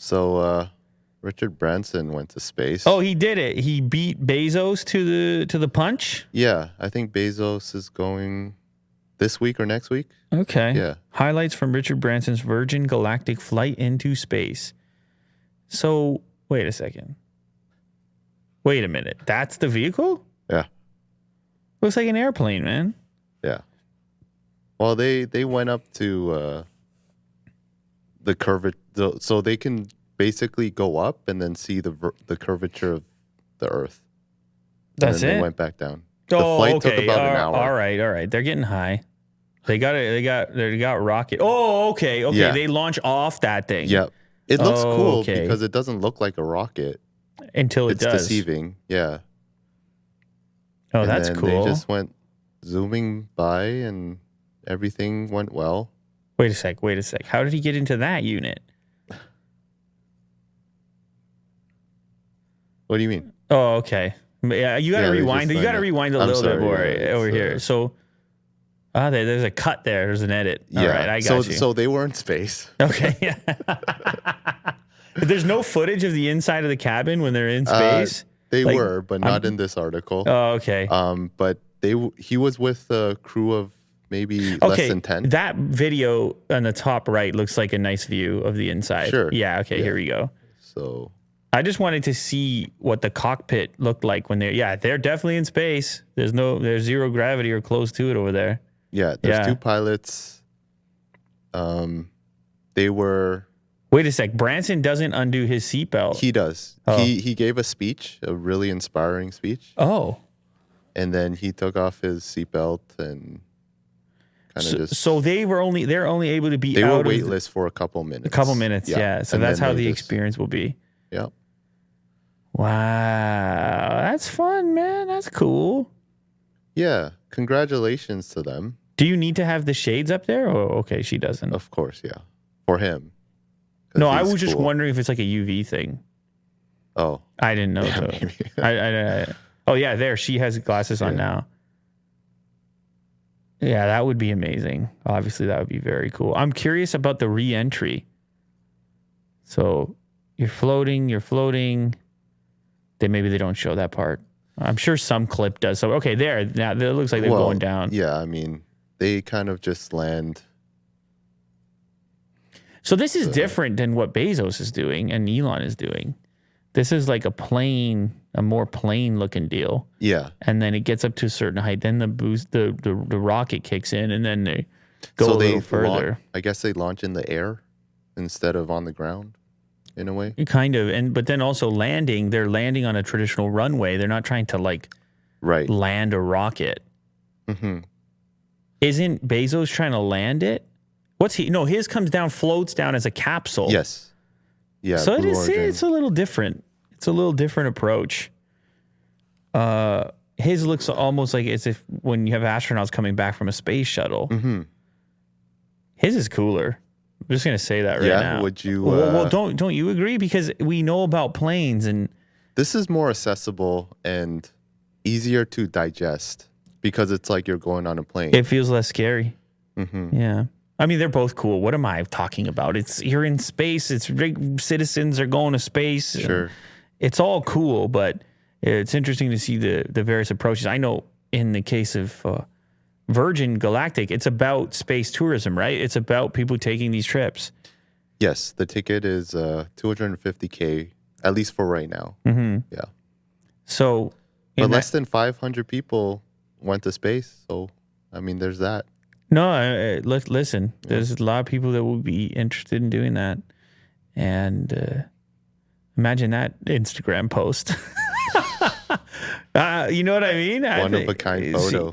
So Richard Branson went to space. Oh, he did it. He beat Bezos to the punch. Yeah, I think Bezos is going this week or next week. Okay. Yeah. Highlights from Richard Branson's Virgin Galactic flight into space. So, wait a second. Wait a minute. That's the vehicle? Yeah. Looks like an airplane, man. Yeah. Well, they went up to the curvature, so they can basically go up and then see the curvature of the Earth. That's and then it. They went back down. The flight took about an hour. All right. They're getting high. They got rocket. Oh, okay. Yeah. They launch off that thing. Yep. It looks cool okay. because it doesn't look like a rocket. Until it does. It's deceiving. Yeah. Oh, and that's then cool. They just went zooming by and everything went well. Wait a sec. How did he get into that unit? What do you mean? Oh, okay. Yeah, you got to rewind. You got to rewind a little bit more over here. So, there's a cut there. There's an edit. Yeah. All right, I got you. So they were in space. Okay. There's no footage of the inside of the cabin when they're in space. They were, but not in this article. Oh, okay. But he was with a crew of maybe less than 10. That video on the top right looks like a nice view of the inside. Sure. Yeah. Okay. Yeah. Here we go. So I just wanted to see what the cockpit looked like when they're definitely in space. There's zero gravity or close to it over there. Yeah. There's two pilots. They were. Wait a sec. Branson doesn't undo his seatbelt. He does. Oh. He gave a speech, a really inspiring speech. Oh. And then he took off his seatbelt and kind of just. So they're only able to be. They were weightless for a couple minutes. A couple minutes, yeah. So and that's how the experience will be. Yeah. Wow, that's fun, man. That's cool. Yeah. Congratulations to them. Do you need to have the shades up there? Oh, okay. She doesn't. Of course, yeah. For him. No, I was just wondering if it's like a UV thing. Oh. I didn't know. Yeah, oh, yeah, there. She has glasses on now. Yeah, that would be amazing. Obviously, that would be very cool. I'm curious about the re-entry. So you're floating. Maybe they don't show that part. I'm sure some clip does. So, okay, there. Now, it looks like they're going down. Yeah, I mean, they kind of just land. So this is different than what Bezos is doing and Elon is doing. This is like a more plane looking deal. Yeah. And then it gets up to a certain height. Then the rocket kicks in and then they go a little further. I guess they launch in the air instead of on the ground in a way. Kind of. But then also they're landing on a traditional runway. They're not trying to land a rocket. Mm-hmm. Isn't Bezos trying to land it? His comes down, floats down as a capsule. Yes. Yeah. So it's a little different. It's a little different approach. His looks almost like as if when you have astronauts coming back from a space shuttle. Mm-hmm. His is cooler. I'm just gonna say that right now. Yeah. Would you? Well, don't you agree? Because we know about planes, and this is more accessible and easier to digest because it's like you're going on a plane. It feels less scary. Mm-hmm. Yeah. I mean, they're both cool. What am I talking about? You're in space. Citizens are going to space. Sure. It's all cool, but it's interesting to see the various approaches. I know in the case of Virgin Galactic, it's about space tourism, right? It's about people taking these trips. Yes, the ticket is $250K, at least for right now. Mm-hmm. Yeah. So, but less than 500 people went to space. So, I mean, there's that. No, listen, there's a lot of people that will be interested in doing that. And imagine that Instagram post. You know what I mean? One of a kind photo.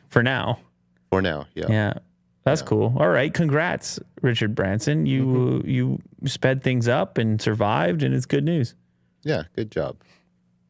For now. For now, yeah. Yeah. That's cool. All right. Congrats, Richard Branson. You sped things up and survived, and it's good news. Yeah, good job.